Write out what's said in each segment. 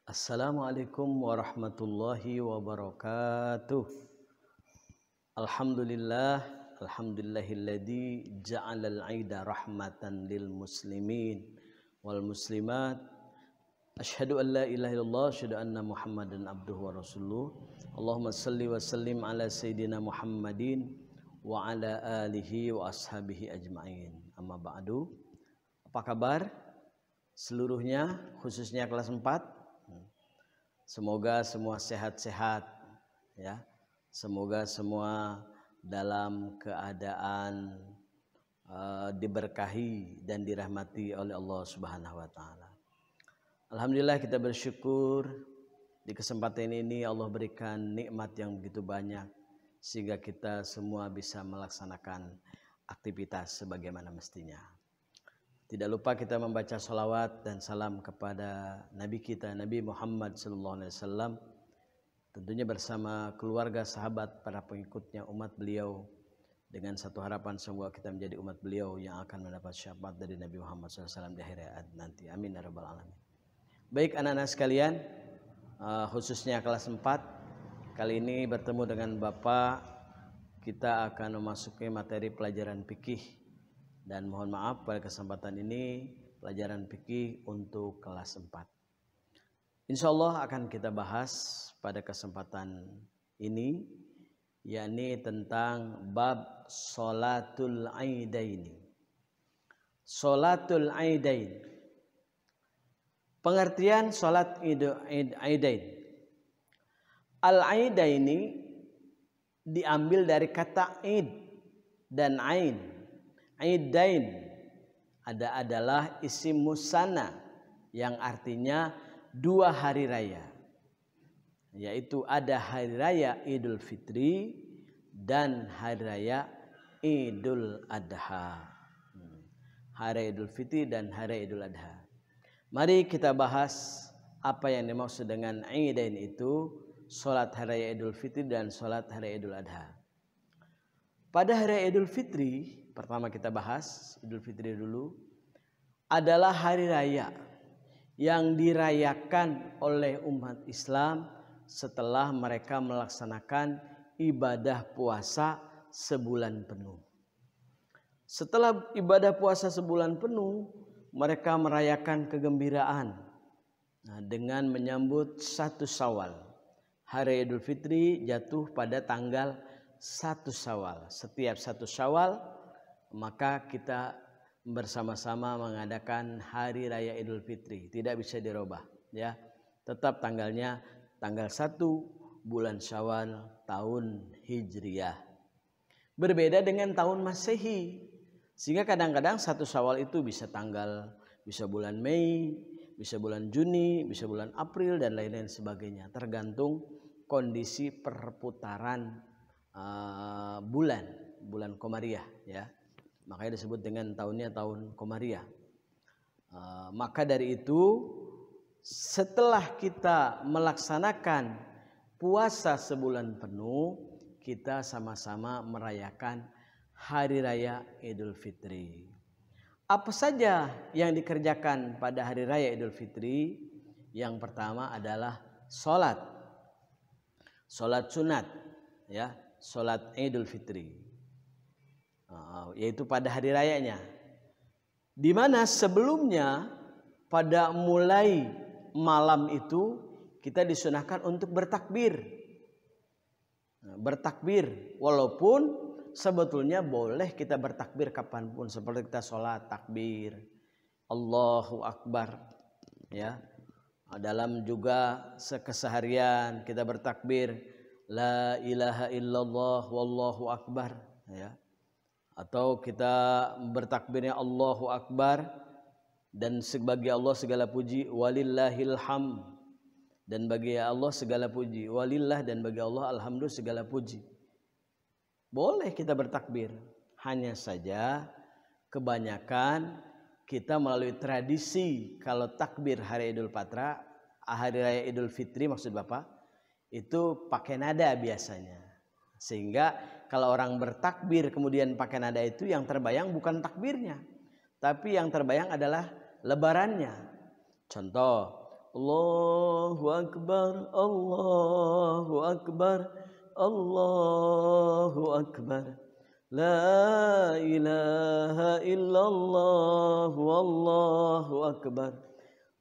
Assalamualaikum warahmatullahi wabarakatuh. Alhamdulillah, alhamdulillahilladzi ja'alal 'aida rahmatan lil muslimin wal muslimat. Asyhadu an la ilaha illallah, asyhadu anna Muhammadan abduhu wa rasuluh. Allahumma shalli wa sallim ala sayyidina Muhammadin wa ala alihi wa ashabihi ajmain. Amma ba'du. Apa kabar seluruhnya, khususnya kelas 4? Semoga semua sehat-sehat ya. Semoga semua dalam keadaan diberkahi dan dirahmati oleh Allah Subhanahu wa taala. Alhamdulillah, kita bersyukur di kesempatan ini Allah berikan nikmat yang begitu banyak sehingga kita semua bisa melaksanakan aktivitas sebagaimana mestinya. Tidak lupa kita membaca salawat dan salam kepada Nabi kita, Nabi Muhammad SAW. Tentunya bersama keluarga, sahabat, para pengikutnya, umat beliau. Dengan satu harapan semoga kita menjadi umat beliau yang akan mendapat syafaat dari Nabi Muhammad SAW di akhirat nanti. Amin ya rabbal alamin. Baik anak-anak sekalian, khususnya kelas 4. Kali ini bertemu dengan Bapak. Kita akan memasuki materi pelajaran fikih. Dan mohon maaf pada kesempatan ini pelajaran fikih untuk kelas 4. Insya Allah akan kita bahas pada kesempatan ini, yakni tentang bab sholatul aidaini. Sholatul aidain. Pengertian sholat aidain. Al-aidaini diambil dari kata id dan ain. Aidain adalah isim musanna yang artinya dua hari raya, yaitu ada hari raya Idul Fitri dan hari raya Idul Adha. Hari Idul Fitri dan hari Idul Adha. Mari kita bahas apa yang dimaksud dengan aidain itu, salat hari raya Idul Fitri dan salat hari Idul Adha. Pada hari Idul Fitri, pertama kita bahas Idul Fitri dulu, adalah hari raya yang dirayakan oleh umat Islam setelah mereka melaksanakan ibadah puasa sebulan penuh. Setelah ibadah puasa sebulan penuh, mereka merayakan kegembiraan dengan menyambut 1 Syawal. Hari Idul Fitri jatuh pada tanggal 1 Syawal. Setiap 1 Syawal maka kita bersama-sama mengadakan hari raya Idul Fitri. Tidak bisa dirubah ya. Tetap tanggalnya tanggal 1 bulan Syawal tahun Hijriyah. Berbeda dengan tahun Masehi. Sehingga kadang-kadang 1 Syawal itu bisa bulan Mei, bisa bulan Juni, bisa bulan April dan lain-lain sebagainya. Tergantung kondisi perputaran bulan Komariah ya. Makanya disebut dengan tahunnya tahun Komariah. Maka dari itu setelah kita melaksanakan puasa sebulan penuh, kita sama-sama merayakan hari raya Idul Fitri. Apa saja yang dikerjakan pada hari raya Idul Fitri? Yang pertama adalah sholat sunat ya, sholat Idul Fitri. Yaitu pada hari rayanya, di mana sebelumnya pada mulai malam itu kita disunahkan untuk bertakbir. Bertakbir walaupun sebetulnya boleh kita bertakbir kapanpun, seperti kita sholat takbir Allahu Akbar ya. Dalam juga keseharian kita bertakbir la ilaha illallah wallahu akbar ya. Atau kita bertakbirnya Allahu Akbar dan bagi Allah segala puji, walillahil hamd, dan bagi Allah segala puji, walillah, dan bagi Allah alhamdulillah segala puji. Boleh kita bertakbir, hanya saja kebanyakan kita melalui tradisi kalau takbir hari Idul Fitri, hari raya Idul Fitri maksud Bapak, itu pakai nada biasanya. Sehingga kalau orang bertakbir kemudian pakai nada itu, yang terbayang bukan takbirnya, tapi yang terbayang adalah lebarannya. Contoh, Allahu akbar, Allahu akbar, Allahu akbar. La ilaha illallah, wallahu akbar.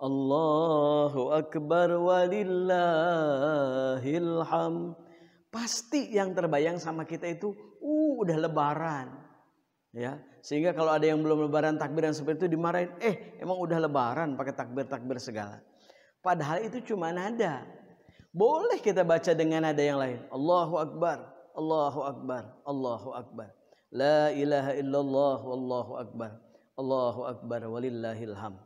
Allahu akbar walillahil hamd. Pasti yang terbayang sama kita itu udah lebaran. Ya, sehingga kalau ada yang belum lebaran takbir yang seperti itu dimarahin, emang udah lebaran pakai takbir-takbir segala. Padahal itu cuma nada. Boleh kita baca dengan nada yang lain. Allahu akbar, Allahu akbar, Allahu akbar. La ilaha illallah, wallahu akbar. Allahu akbar walillahil hamd.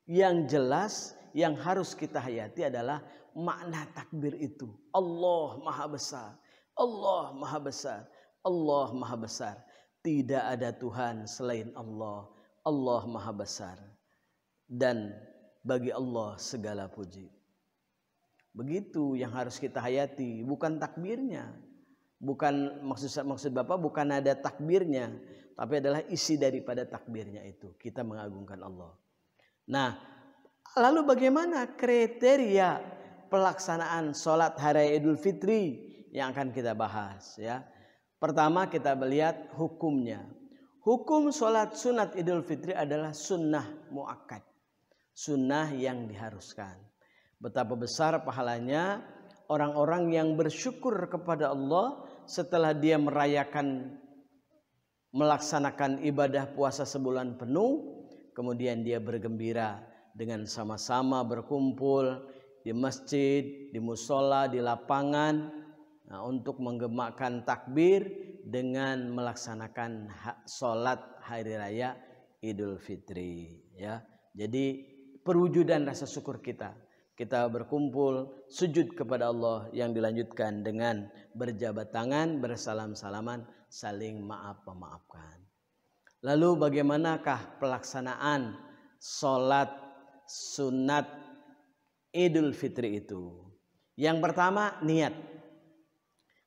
Yang jelas yang harus kita hayati adalah makna takbir itu. Allah Maha Besar. Allah Maha Besar. Allah Maha Besar. Tidak ada Tuhan selain Allah. Allah Maha Besar. Dan bagi Allah segala puji. Begitu yang harus kita hayati, bukan takbirnya. Bukan maksud Bapak bukan ada takbirnya, tapi adalah isi daripada takbirnya itu. Kita mengagungkan Allah. Nah, lalu bagaimana kriteria pelaksanaan sholat hari Idul Fitri yang akan kita bahas ya. Pertama kita melihat hukumnya. Hukum sholat sunat Idul Fitri adalah sunnah muakkad. Sunnah yang diharuskan. Betapa besar pahalanya orang-orang yang bersyukur kepada Allah setelah dia melaksanakan ibadah puasa sebulan penuh, kemudian dia bergembira dengan sama-sama berkumpul di masjid, di musola, di lapangan untuk menggemakkan takbir dengan melaksanakan sholat hari raya Idul Fitri ya. Jadi perwujudan rasa syukur kita berkumpul sujud kepada Allah yang dilanjutkan dengan berjabat tangan, bersalam-salaman, saling maaf-memaafkan. Lalu bagaimanakah pelaksanaan sholat sunat Idul Fitri itu? Yang pertama niat.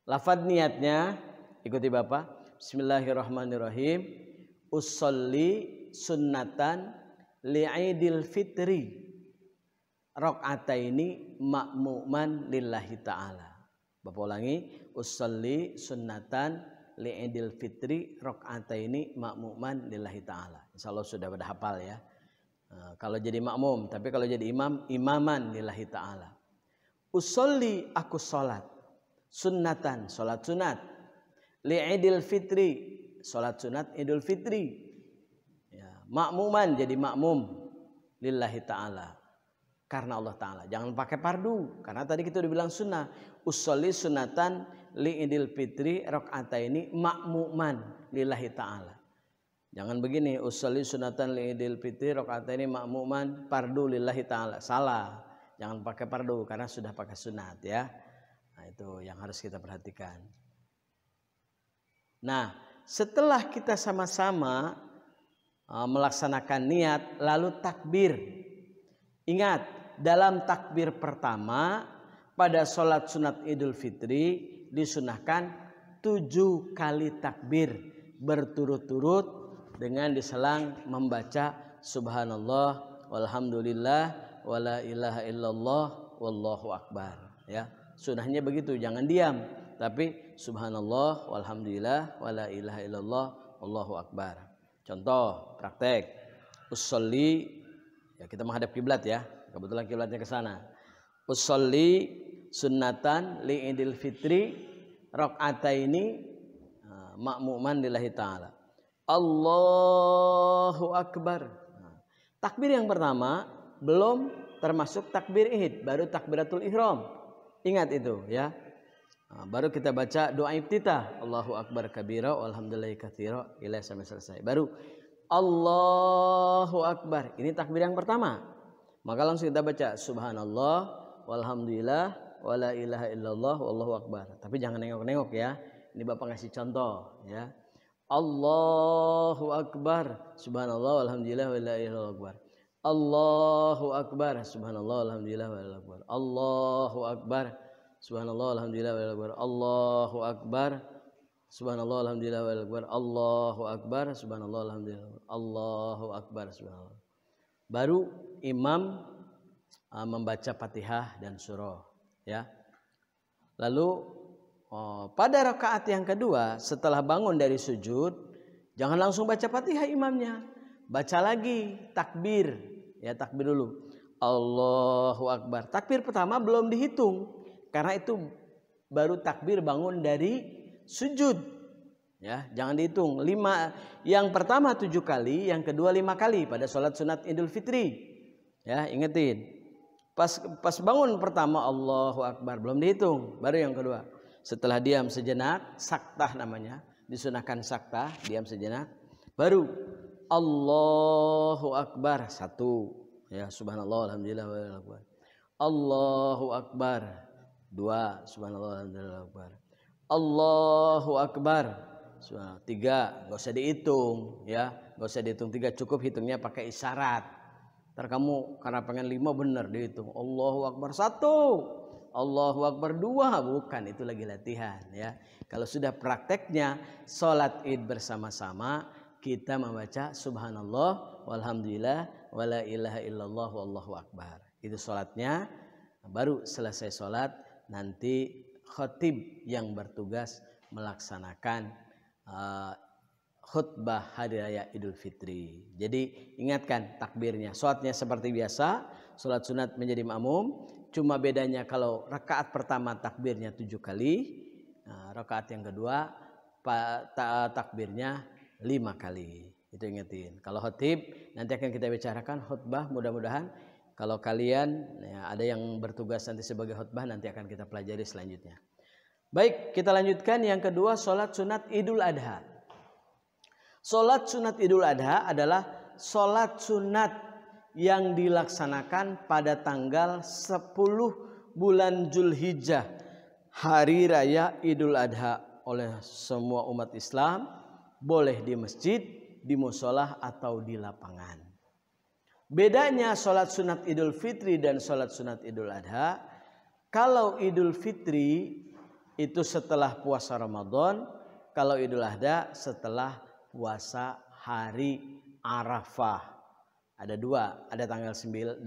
Lafadz niatnya ikuti Bapak. Bismillahirrahmanirrahim. Usolli sunnatan li'idil fitri rakaataini ma'muman lillahi ta'ala. Bapak ulangi. Usolli sunnatan li'idil fitri rakaataini ma'muman lillahi ta'ala. Insyaallah sudah pada hafal ya. Kalau jadi makmum, tapi kalau jadi imam, imaman lillahi ta'ala. Usolli aku sholat sunnatan, sholat sunat li'idil fitri, sholat sunat Idul Fitri ya, makmuman jadi makmum lillahi ta'ala, karena Allah Ta'ala. Jangan pakai fardu, karena tadi kita udah bilang sunnah. Usolli sunnatan li'idil fitri rakaataini makmuman lillahi ta'ala. Jangan begini, usolli sunnatan li'idil fitri rakaataini makmuman fardu lillahi ta'ala. Salah. Jangan pakai fardu karena sudah pakai sunat ya. Nah, itu yang harus kita perhatikan. Nah, setelah kita sama-sama melaksanakan niat lalu takbir. Ingat, dalam takbir pertama pada sholat sunat Idul Fitri disunahkan 7 kali takbir berturut-turut dengan diselang membaca subhanallah walhamdulillah wala ilaha illallah wallahu akbar ya. Sunahnya begitu, jangan diam, tapi subhanallah walhamdulillah wala ilaha illallah wallahu akbar. Contoh praktek usolli ya, kita menghadap kiblat ya, kebetulan kiblatnya ke sana. Usolli sunnatan li idil fitri rakaataini makmuman lillahi ta'ala. Allahu akbar. Takbir yang pertama belum termasuk takbir ihid, baru takbiratul ihram. Ingat itu ya. Baru kita baca doa iftitah, Allahu akbar kabira walhamdulillahi katsira ila sampai selesai. Baru Allahu akbar. Ini takbir yang pertama. Maka langsung kita baca subhanallah walhamdulillah wala ilaha illallah wallahu akbar. Tapi jangan nengok-nengok ya. Ini Bapak ngasih contoh ya. Allahu akbar subhanallah walhamdulillah wala ilaha illallah. Allahu akbar subhanallah alhamdulillah wal akbar. Allahu akbar subhanallah alhamdulillah wal akbar. Allahu akbar subhanallah alhamdulillah wal akbar. Allahu akbar subhanallah alhamdulillah. Allahu akbar subhanallah. Baru imam membaca Fatihah dan surah, ya. Lalu pada rakaat yang kedua setelah bangun dari sujud, jangan langsung baca Fatihah imamnya. Baca lagi takbir, ya, takbir dulu. Allahu Akbar. Takbir pertama belum dihitung karena itu baru takbir bangun dari sujud. Ya, jangan dihitung. Yang pertama 7 kali, yang kedua 5 kali pada sholat sunat Idul Fitri. Ya, ingetin. Pas bangun pertama Allahu Akbar belum dihitung, baru yang kedua. Setelah diam sejenak, saktah namanya, disunahkan saktah, diam sejenak, baru Allahu Akbar 1. Ya, subhanallah alhamdulillah wallahu akbar. Allahu Akbar 2, subhanallah alhamdulillah akbar. Allahu Akbar 3, gak usah dihitung, ya, gak usah dihitung 3, cukup hitungnya pakai isyarat. Ntar kamu karena pengen 5 bener dihitung. Allahu Akbar 1, Allahu Akbar 2, bukan, itu lagi latihan, ya. Kalau sudah prakteknya sholat id bersama-sama, kita membaca subhanallah walhamdulillah wala ilaha illallah wallahu akbar. Itu sholatnya. Baru selesai sholat nanti khatib yang bertugas melaksanakan khutbah hari raya Idul Fitri. Jadi ingatkan takbirnya. Sholatnya seperti biasa, sholat sunat menjadi makmum. Cuma bedanya kalau rakaat pertama takbirnya 7 kali, rakaat yang kedua takbirnya 5 kali. Itu ingetin. Kalau khotib nanti akan kita bicarakan khutbah, mudah-mudahan kalau kalian ada yang bertugas nanti sebagai khutbah nanti akan kita pelajari selanjutnya. Baik, kita lanjutkan yang kedua, sholat sunat Idul Adha. Sholat sunat Idul Adha adalah sholat sunat yang dilaksanakan pada tanggal 10 bulan Zulhijjah, hari raya Idul Adha, oleh semua umat Islam, boleh di masjid, di musholah atau di lapangan. Bedanya sholat sunat Idul Fitri dan sholat sunat Idul Adha, kalau Idul Fitri itu setelah puasa Ramadan, kalau Idul Adha setelah puasa hari Arafah. Ada 2, ada tanggal 8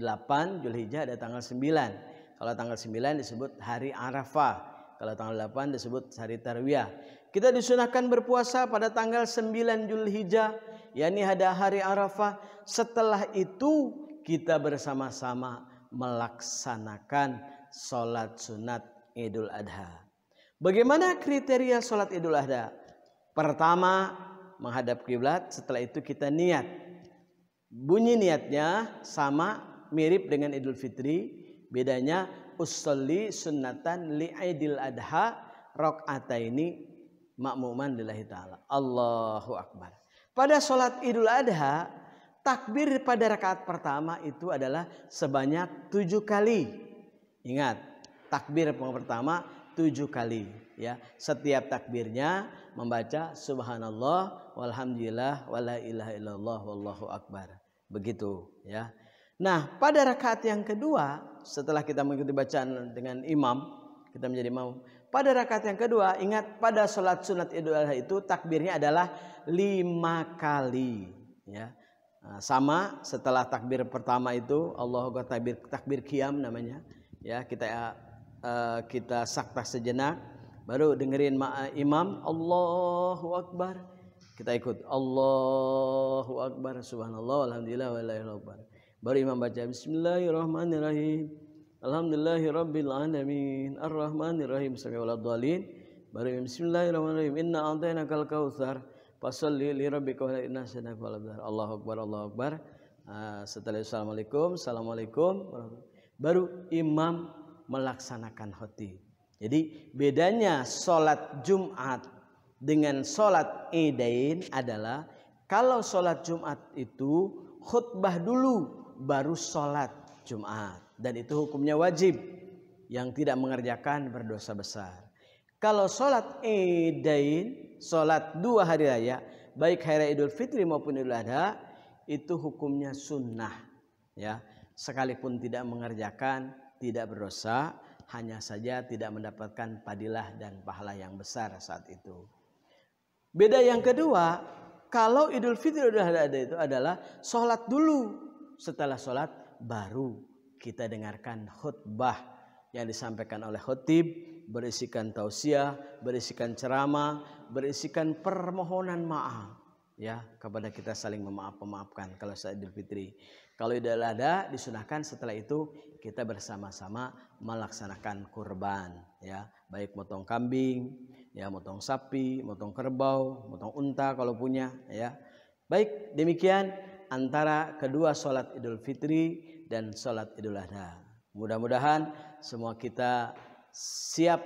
Zulhijjah, ada tanggal 9. Kalau tanggal 9 disebut hari Arafah, kalau tanggal 8 disebut hari Tarwiyah. Kita disunahkan berpuasa pada tanggal 9 Zulhijjah, yakni ada hari Arafah. Setelah itu kita bersama-sama melaksanakan sholat sunat Idul Adha. Bagaimana kriteria sholat Idul Adha? Pertama, menghadap kiblat. Setelah itu kita niat. Bunyi niatnya sama, mirip dengan Idul Fitri. Bedanya usolli sunnatan li Idul Adha rakaataini makmuman lillahi ta'ala. Allahu Akbar. Pada sholat Idul Adha, takbir pada rakaat pertama itu adalah sebanyak 7 kali. Ingat, takbir pertama 7 kali, ya. Setiap takbirnya membaca subhanallah walhamdulillah wala ilaha illallah wallahu akbar. Begitu, ya. Nah, pada rakaat yang kedua, setelah kita mengikuti bacaan dengan imam, kita menjadi imam. Pada rakaat yang kedua, ingat pada sholat sunat Idul Adha itu takbirnya adalah 5 kali, ya. Nah, sama setelah takbir pertama itu Allahu Akbar, takbir qiyam namanya, ya. Kita saktah sejenak, baru dengerin imam Allahu Akbar, kita ikut Allahu Akbar, subhanallah alhamdulillah wa la ilaha illallah. Baru imam baca bismillahirrahmanirrahim alhamdulillahirabbil alamin arrahmanirrahim sampai waladhdallin. Baru bismillahirrahmanirrahim inna a'tainakal kautsar fasholli li rabbika inna sanaka walabdar. Allahu Akbar, Allahu Akbar. Setelah itu assalamualaikum, baru imam melaksanakan khotib. Jadi bedanya sholat Jumat dengan sholat Idain adalah kalau sholat Jumat itu khutbah dulu baru sholat Jumat, dan itu hukumnya wajib. Yang tidak mengerjakan berdosa besar. Kalau sholat Idain, sholat 2 hari raya, baik hari raya Idul Fitri maupun Idul Adha, itu hukumnya sunnah, ya. Sekalipun tidak mengerjakan tidak berdosa, hanya saja tidak mendapatkan fadilah dan pahala yang besar saat itu. Beda yang kedua, kalau Idul Fitri Idul Adha itu adalah sholat dulu, setelah sholat baru kita dengarkan khutbah yang disampaikan oleh khotib, berisikan tausiah, berisikan ceramah, berisikan permohonan maaf ya kepada kita, saling memaafkan kalau saat Idul Fitri. Kalau Idul Adha disunahkan setelah itu kita bersama-sama melaksanakan kurban ya, baik motong kambing, ya motong sapi, motong kerbau, motong unta kalau punya ya. Baik, demikian antara kedua sholat Idul Fitri dan sholat Idul Adha. Mudah-mudahan semua kita siap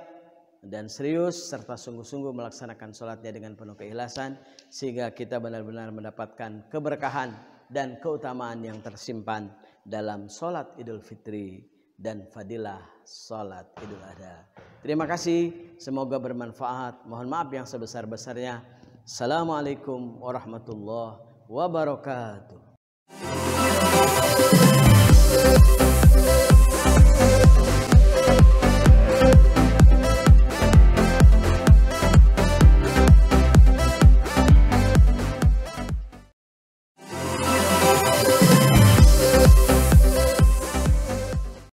dan serius serta sungguh-sungguh melaksanakan sholatnya dengan penuh keikhlasan, sehingga kita benar-benar mendapatkan keberkahan dan keutamaan yang tersimpan dalam sholat Idul Fitri dan fadilah sholat Idul Adha. Terima kasih, semoga bermanfaat. Mohon maaf yang sebesar-besarnya. Assalamualaikum warahmatullahi wabarakatuh.